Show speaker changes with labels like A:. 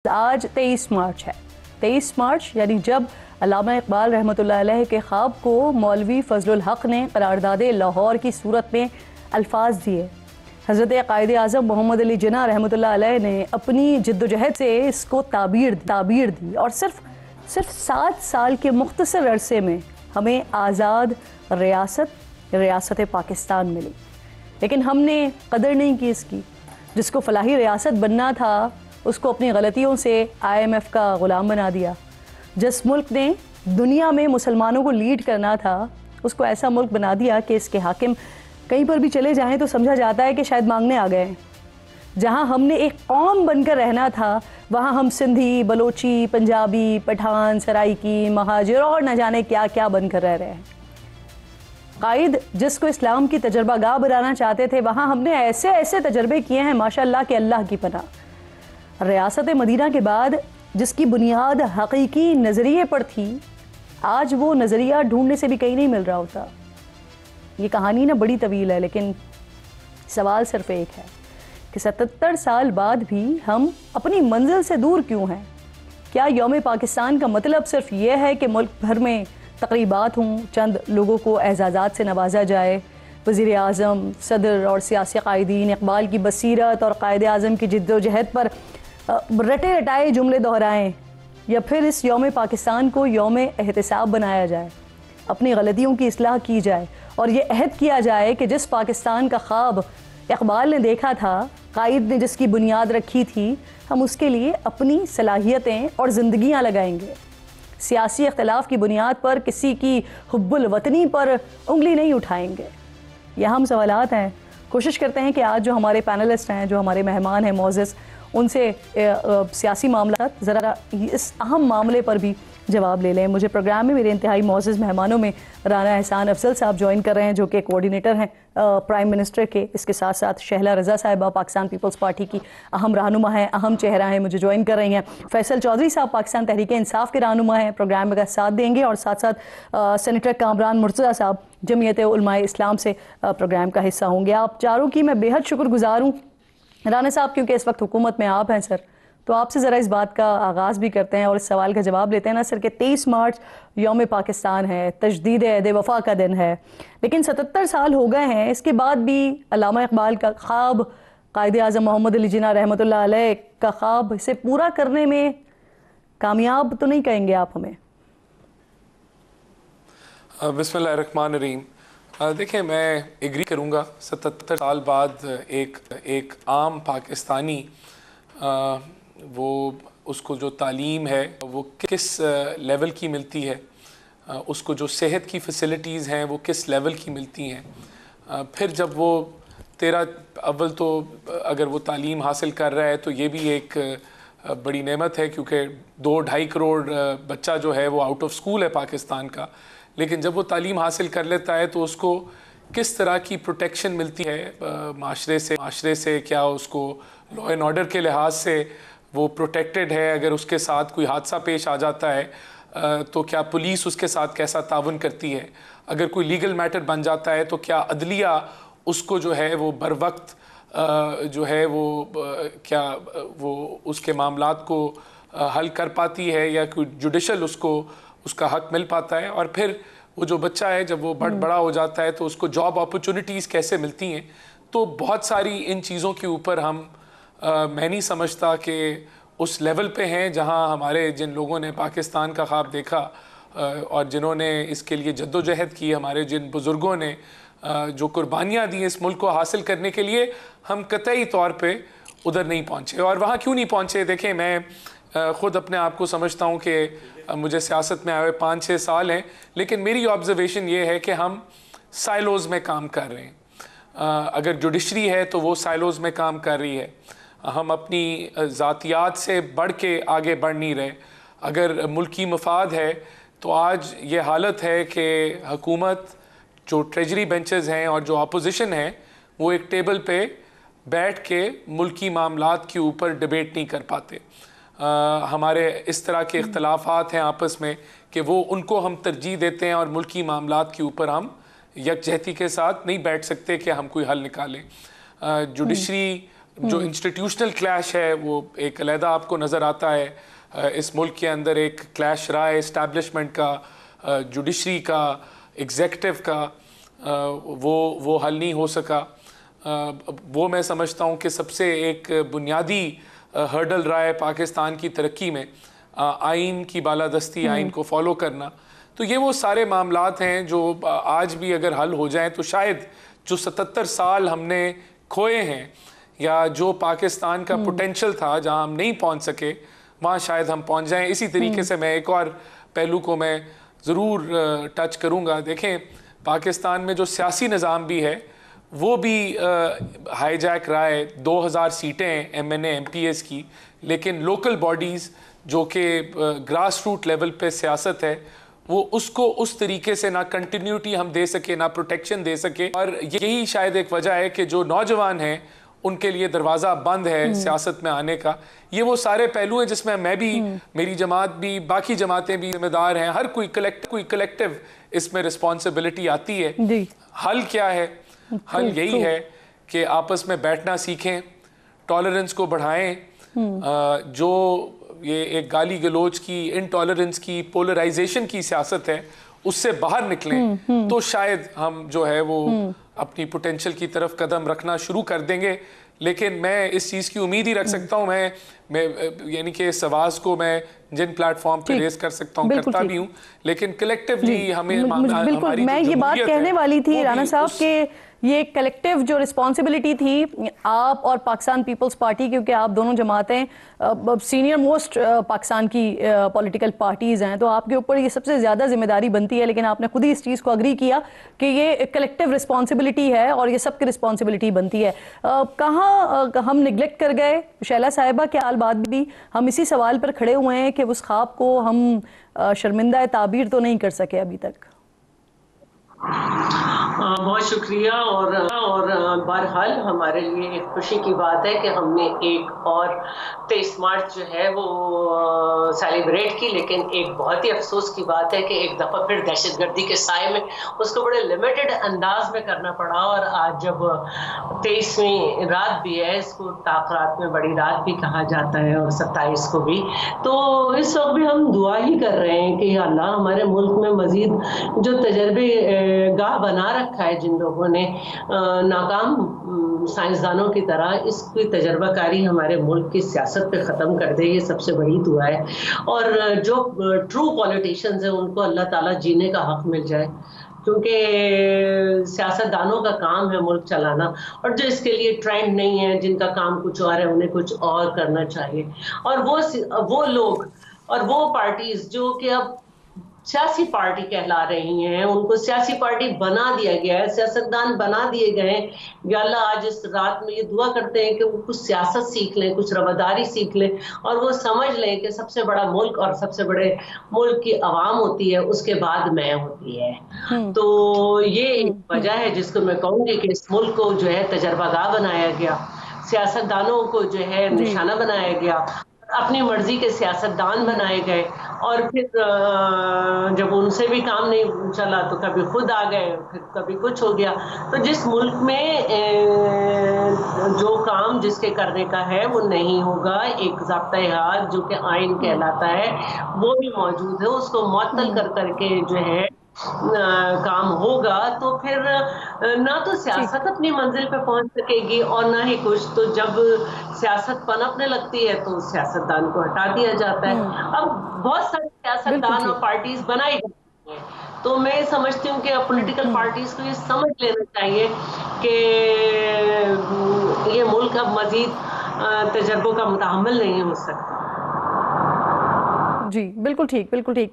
A: آج 23 مارچ ہے. 23 مارچ یعنی جب علامہ اقبال رحمۃ اللہ علیہ کے خواب کو مولوی فضل الحق نے قرارداد لاہور کی صورت میں الفاظ دیے. حضرت قائد اعظم محمد علی جناح رحمۃ اللہ علیہ نے اپنی جد و جہد سے اس کو تعبیر دی اور صرف 7 سال کے مختصر عرصے میں ہمیں آزاد ریاست پاکستان ملی. لیکن ہم نے قدر نہیں کی اس کی. جس کو فلاحی ریاست بننا تھا اس کو اپنی غلطیوں سے IMF کا غلام بنا دیا. جس ملک نے دنیا میں مسلمانوں کو لیڈ کرنا تھا اس کو ایسا ملک بنا دیا کہ اس کے حاکم کہیں پر بھی چلے جائیں تو سمجھا جاتا ہے کہ شاید مانگنے آ گئے ہیں. جہاں ہم نے ایک قوم بن کر رہنا تھا وہاں ہم سندھی، بلوچی، پنجابی، پٹھان، سرائکی، مہاجر اور نہ جانے کیا کیا بن کر رہ رہے ہیں. قائد جس کو اسلام کی تجربہ گاہ بنانا چاہتے تھے وہاں ہم نے ایسے تجربے کیے ہیں ماشاءاللہ کہ اللہ کی پناہ. ریاست مدینہ کے بعد جس کی بنیاد حقیقی نظریے پر تھی آج وہ نظریہ ڈھونڈنے سے بھی کہیں نہیں مل رہا ہوتا. یہ کہانی نہ بڑی طویل ہے لیکن سوال صرف ایک ہے کہ 77 سال بعد بھی ہم اپنی منزل سے دور کیوں ہیں؟ کیا یوم پاکستان کا مطلب صرف یہ ہے کہ ملک بھر میں تقریبات ہوں، چند لوگوں کو اعزازات سے نوازا جائے، وزیر اعظم، صدر اور سیاسی قائدین اقبال کی بصیرت اور قائد اعظم کی جد و جہد پر رٹے رٹائے جملے دہرائیں، یا پھر اس یوم پاکستان کو یوم احتساب بنایا جائے، اپنی غلطیوں کی اصلاح کی جائے اور یہ عہد کیا جائے کہ جس پاکستان کا خواب اقبال نے دیکھا تھا، قائد نے جس کی بنیاد رکھی تھی، ہم اس کے لیے اپنی صلاحیتیں اور زندگیاں لگائیں گے. سیاسی اختلاف کی بنیاد پر کسی کی حب الوطنی پر انگلی نہیں اٹھائیں گے. یہ اہم سوالات ہیں. کوشش کرتے ہیں کہ آج جو ہمارے پینلسٹ ہیں، جو ہمارے مہمان ہیں معزز، ان سے سیاسی معاملات ذرا اس اہم معاملے پر بھی جواب لے لیں. مجھے پروگرام میں میرے انتہائی معزز مہمانوں میں رانا احسان افضل صاحب جوائن کر رہے ہیں جو کہ کوارڈینیٹر ہیں پرائم منسٹر کے. اس کے ساتھ ساتھ شہلا رضا صاحبہ پاکستان پیپلز پارٹی کی اہم رہنما ہیں، اہم چہرہ ہیں، مجھے جوائن کر رہی ہیں. فیصل چودھری صاحب پاکستان تحریک انصاف کے رہنما ہیں، پروگرام کا ساتھ دیں گے. اور ساتھ سینیٹر کامران مرتضیٰ صاحب جمعیت علماء اسلام سے پروگرام کا حصہ ہوں گے. آپ چاروں کی میں بے حد شکر گزار ہوں. رانا صاحب کیونکہ اس وقت حکومت میں آپ ہیں سر، تو آپ سے ذرا اس بات کا آغاز بھی کرتے ہیں اور اس سوال کا جواب لیتے ہیں نا سر کہ 23 مارچ یوم پاکستان ہے، تجدید عہد وفا کا دن ہے، لیکن 77 سال ہو گئے ہیں. اس کے بعد بھی علامہ اقبال کا خواب، قائد اعظم محمد علی جناح رحمۃ اللہ علیہ کا خواب، اسے پورا کرنے میں کامیاب تو نہیں کہیں گے آپ ہمیں؟
B: بسم اللہ الرحمن الرحیم. دیکھیں میں ایگری کروں گا 77 سال بعد ایک عام پاکستانی وہ اس کو جو تعلیم ہے وہ کس لیول کی ملتی ہے، اس کو جو صحت کی فیسلٹیز ہیں وہ کس لیول کی ملتی ہیں. پھر جب وہ اول تو اگر وہ تعلیم حاصل کر رہا ہے تو یہ بھی ایک بڑی نعمت ہے کیونکہ 2-2.5 کروڑ بچہ جو ہے وہ آؤٹ آف سکول ہے پاکستان کا. لیکن جب وہ تعلیم حاصل کر لیتا ہے تو اس کو کس طرح کی پروٹیکشن ملتی ہے معاشرے سے، کیا اس کو لا اینڈ آرڈر کے لحاظ سے وہ پروٹیکٹڈ ہے؟ اگر اس کے ساتھ کوئی حادثہ پیش آ جاتا ہے تو کیا پولیس اس کے ساتھ کیسا تعاون کرتی ہے؟ اگر کوئی لیگل میٹر بن جاتا ہے تو کیا عدلیہ اس کو جو ہے وہ بر وقت جو ہے وہ کیا وہ اس کے معاملات کو حل کر پاتی ہے یا کوئی جوڈیشل اس کا حق مل پاتا ہے؟ اور پھر وہ جو بچہ ہے جب وہ بڑا ہو جاتا ہے تو اس کو جاب اپرچونٹیز کیسے ملتی ہیں؟ تو بہت ساری ان چیزوں کے اوپر میں نہیں سمجھتا کہ اس لیول پہ ہیں جہاں ہمارے جن لوگوں نے پاکستان کا خواب دیکھا اور جنہوں نے اس کے لیے جد و جہد کی، ہمارے جن بزرگوں نے جو قربانیاں دی اس ملک کو حاصل کرنے کے لیے، ہم قطعی طور پہ ادھر نہیں پہنچے. اور وہاں کیوں نہیں پہنچے؟ دیکھیں میں خود اپنے آپ کو سمجھتا ہوں کہ مجھے سیاست میں آئے ہوئے 5-6 سال ہیں، لیکن میری آبزرویشن یہ ہے کہ ہم سائلوز میں کام کر رہے ہیں. اگر جوڈیشری ہے تو وہ سائلوز میں کام کر رہی ہے. ہم اپنی ذاتیات سے بڑھ کے آگے بڑھ نہیں رہے. اگر ملکی مفاد ہے تو آج یہ حالت ہے کہ حکومت، جو ٹریجری بینچز ہیں اور جو اپوزیشن ہے، وہ ایک ٹیبل پہ بیٹھ کے ملکی معاملات کے اوپر ڈیبیٹ نہیں کر پاتے. ہمارے اس طرح کے اختلافات ہیں آپس میں کہ وہ ان کو ہم ترجیح دیتے ہیں اور ملکی معاملات کے اوپر ہم یکجہتی کے ساتھ نہیں بیٹھ سکتے کہ ہم کوئی حل نکالیں. جوڈیشری جو انسٹیٹیوشنل کلیش ہے وہ ایک علیحدہ آپ کو نظر آتا ہے. اس ملک کے اندر ایک کلیش رہا ہے اسٹیبلشمنٹ کا, جوڈیشری کا, ایگزیکٹو کا, وہ حل نہیں ہو سکا. وہ میں سمجھتا ہوں کہ سب سے ایک بنیادی ہرڈل رہا ہے پاکستان کی ترقی میں آئین کی بالادستی, آئین کو فالو کرنا. تو یہ وہ سارے معاملات ہیں جو آج بھی اگر حل ہو جائیں تو شاید جو 77 سال ہم نے کھوئے ہیں یا جو پاکستان کا پوٹینشل تھا جہاں ہم نہیں پہنچ سکے وہاں شاید ہم پہنچ جائیں. اسی طریقے سے میں ایک اور پہلو کو میں ضرور ٹچ کروں گا. دیکھیں پاکستان میں جو سیاسی نظام بھی ہے وہ بھی ہائی جیک رہا ہے. 2000 سیٹیں M N A M P S کی, لیکن لوکل باڈیز جو کہ گراس روٹ لیول پہ سیاست ہے وہ اس کو اس طریقے سے نہ کنٹینیوٹی ہم دے سکے نہ پروٹیکشن دے سکے. اور یہی شاید ایک وجہ ہے کہ جو نوجوان ہیں ان کے لیے دروازہ بند ہے سیاست میں آنے کا. یہ وہ سارے پہلو ہیں جس میں بھی, میری جماعت بھی, باقی جماعتیں بھی ذمہ دار ہیں. ہر کوئی کلیکٹیو اس میں رسپانسبلٹی آتی ہے. حل کیا ہے؟ حل یہی ہے کہ آپس میں بیٹھنا سیکھیں, ٹالرنس کو بڑھائیں. جو یہ ایک گالی گلوچ کی, انٹالرنس کی, پولرائزیشن کی سیاست ہے اس سے باہر نکلیں تو شاید ہم جو ہے وہ اپنی پوٹینشل کی طرف قدم رکھنا شروع کر دیں گے. لیکن میں اس چیز کی امید ہی رکھ سکتا ہوں, میں یعنی کہ اس آواز کو میں جن پلیٹ فارم پہ ریز کر سکتا ہوں کرتا بھی ہوں, لیکن کلیکٹیولی ہمیں
A: بالکل میں یہ بات کہنے والی تھی رانا صاحب کہ یہ کلیکٹیو جو رسپانسبلٹی تھی آپ اور پاکستان پیپلز پارٹی, کیونکہ آپ دونوں جماعتیں سینئر موسٹ پاکستان کی پولیٹیکل پارٹیز ہیں, تو آپ کے اوپر یہ سب سے زیادہ ذمہ داری بنتی ہے. لیکن آپ نے خود ہی اس چیز کو اگری کیا کہ یہ کلیکٹیو رسپانسبلٹی ہے اور یہ سب کی رسپانسبلٹی بنتی ہے. کہاں ہم نگلیکٹ کر گئے شیلا صاحبہ کے حال بعد بھی ہم اسی سوال پر کھڑے ہوئے ہیں کہ اس خواب کو ہم شرمندہ تعبیر تو نہیں کر سکے ابھی تک.
C: بہت شکریہ. اور بہرحال ہمارے لیے ایک خوشی کی بات ہے کہ ہم نے ایک اور 23 مارچ جو ہے وہ سیلیبریٹ کی, لیکن ایک بہت ہی افسوس کی بات ہے کہ ایک دفعہ پھر دہشت گردی کے سائے میں اس کو بڑے لمیٹڈ انداز میں کرنا پڑا. اور آج جب 23ویں رات بھی ہے, اس کو تاخرات میں بڑی رات بھی کہا جاتا ہے, اور 27 کو بھی, تو اس وقت بھی ہم دعا ہی کر رہے ہیں کہ یا اللہ ہمارے ملک میں مزید جو تجربے گاہ بنا رکھا ہے جن لوگوں نے ناکام سائنسدانوں کی طرح, اس کی تجربہ کاری ہمارے ملک کی سیاست پہ ختم کر دے. یہ سب سے بڑی دعا ہے. اور جو ٹرو پولیٹیشنز ہیں ان کو اللہ تعالیٰ جینے کا حق مل جائے, کیونکہ سیاستدانوں کا کام ہے ملک چلانا, اور جو اس کے لیے ٹرینڈ نہیں ہے, جن کا کام کچھ اور ہے, انہیں کچھ اور کرنا چاہیے. اور وہ لوگ اور وہ پارٹیز جو کہ اب سیاسی پارٹی کہلا رہی ہیں, ان کو سیاسی پارٹی بنا دیا گیا ہے, سیاستدان بنا دیے گئے ہیں. یا اللہ آج اس رات میں یہ دعا کرتے ہیں کہ وہ کچھ سیاست سیکھ لیں, کچھ رواداری سیکھ لیں, اور وہ سمجھ لیں کہ سب سے بڑا ملک اور سب سے بڑے ملک کی عوام ہوتی ہے, اس کے بعد میں ہوتی ہے. تو یہ ایک وجہ ہے جس کو میں کہوں گی کہ اس ملک کو جو ہے تجربہ گاہ بنایا گیا, سیاستدانوں کو جو ہے نشانہ بنایا گیا, اپنی مرضی کے سیاستدان بنائے گئے, اور پھر جب ان سے بھی کام نہیں چلا تو کبھی خود آ گئے, پھر کبھی کچھ ہو گیا. تو جس ملک میں جو کام جس کے کرنے کا ہے وہ نہیں ہوگا, ایک ضابطۂ حال جو کہ آئین کہلاتا ہے وہ بھی موجود ہے, اس کو معطل کر کے جو ہے کام ہوگا, تو پھر نہ تو سیاست اپنی منزل پہ پہنچ سکے گی اور نہ ہی کچھ. تو جب سیاست پنپنے لگتی ہے تو سیاستدان کو ہٹا دیا جاتا ہے. اب بہت سارے سیاستدان اور پارٹیز بنائی جاتی ہیں, تو میں سمجھتی ہوں کہ پولیٹیکل پارٹیز کو یہ سمجھ لینا چاہیے کہ یہ ملک اب مزید تجربوں کا متحمل نہیں ہو سکتا.
A: جی بالکل ٹھیک, بالکل ٹھیک.